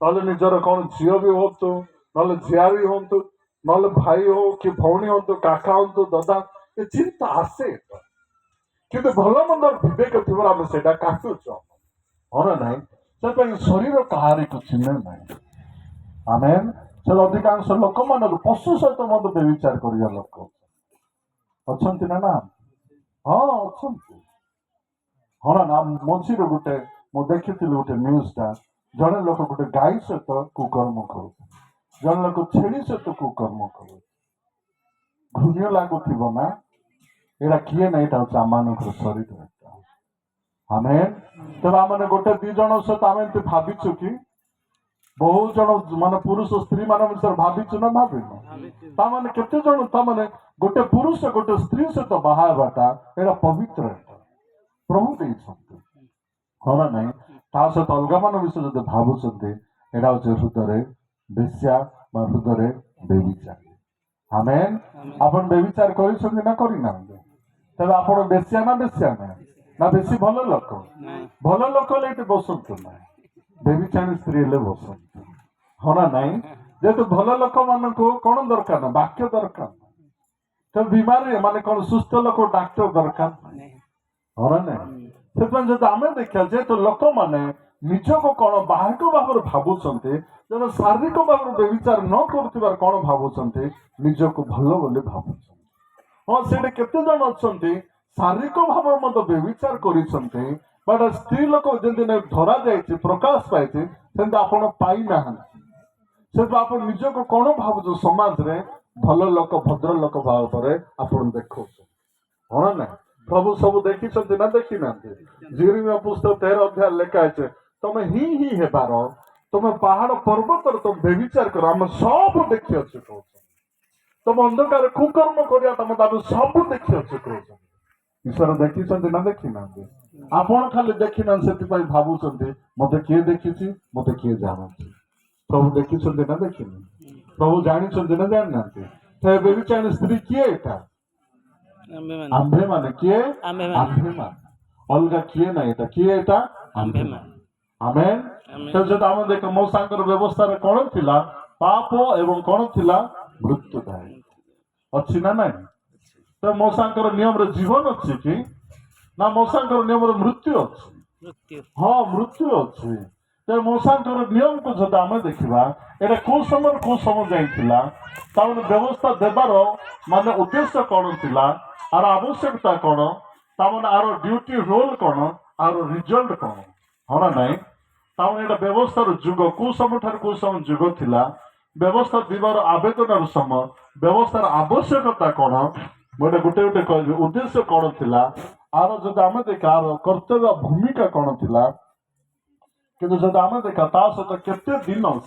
नहले निजर कौन झील भी हूँ नहले झियारी हूँ नहले भाई हो कि भौणी हूँ काका हूँ ददा ये चिंता आसे किंतु भल मंद विवेक थी आम से काटुच हाँ ना से शरीर कहारी को चिन्ह ना आमेन से अधिकांश लोक मान पशु सहित मत व्यभिचार कर लोक अच्छा ना हाँ अच्छा हाँ ना मझे गोटे मुझे देखी गोटे न्यूज़टा जड़े लोक गोटे गाई सहित कुकर्म कर जड़े लोक छेड़ी सहित कुकर्म कर घृण्य लगुथ ना यहाँ किए ना यहाँ हूँ आम शरीर आमेन तब आम गोटे दी जन सहित आम एमती भाविचु कि बहुत जन मान पुरुष स्त्री मान विषय भाविचु ना भाविनु ताने केते जन ताने गोटे पुरुष गोटे स्त्री सहित बाहाटा यहाँ पवित्र प्रभु दे हाँ ना नहीं ता सहित अलग मान विषय जो भावुंट यहाँ हूँ हृदय बेश्या हृदय बेविचार आमेन आपन बेविचार करना तब आप बेश्या ना ना बेसी भल लोक ये बसतु ना बेविचारी स्त्री हेले बसतु हाँ ना नाई जेहेतु भल लोक मान कौन दरकार ना वाक्य दरकार तो बीमारी मान कौन सुस्थ लोक डाक्टर दरकार हाँ ना से आम देखा जेहेतु लोक मैंने निजक कौन बाह्य भाव भावुंट जब शारीरिक भाव बेविचार न कर कौन भावुंट निजक भल बोली भावुं हाँ से केते जन अच्छा शारीरिक भाव मत बेविचार कर स्त्री लोक जमी धरा जाए प्रकाश पाई आपड़ पाई ना से आप निजक कौन भावुं समाज रे भल लोक भद्र लोक भाव पर आप देखो हाँ ना प्रभु सब देखी ना देखी ना जिरिमिया पुस्तक 13 अध्याय लेखा है तुम ही हेबार तुम पहाड़ पर्वत तुम बेविचार कर आम सब देखी अच्छे कह तुम अंधकार कुकर्म कर तुम सब देखी अच्छे कह ईश्वर देखी ना देखी ना आपण खाली देखी ना से भावुंट मत किए देखी मत किए जानते प्रभु देखी ना देखी प्रभु जानी ना जाना बेविचार स्त्री किए यहाँ आंभे मान किए आंभे मान अलग किए ना ये किए यहाँ आंभे मान आमेन तो जो आम देख मौसांकर व्यवस्था कौन थिला पाप एवं कौन थिला मृत्युदाय अच्छी ना ना तो मौसांकर नियम रे जीवन अच्छी कि ना मौसांकर नियम रे मृत्यु अच्छी हाँ मृत्यु अच्छी तो मौसांकर नियम को जो आम देखा ये कौ समय जाइला व्यवस्था देवार मान उद्देश्य कौन थिला आर आवश्यकता कौन तामान आर ड्यूटी रोल कौन आर रिजल्ट कौन हाँ ना नाई तामान व्यवस्थार जुग कौ समय कौ समय जुग थिला व्यवस्था दीवार आवेदन समय व्यवस्थार आवश्यकता कौन गोटे गोटे गोटे कह उद्देश्य कौन थिला आर जब आम देखा आर कर्तव्य भूमिका कौन थिला किंतु जब आम देखा ता सहित केते दिन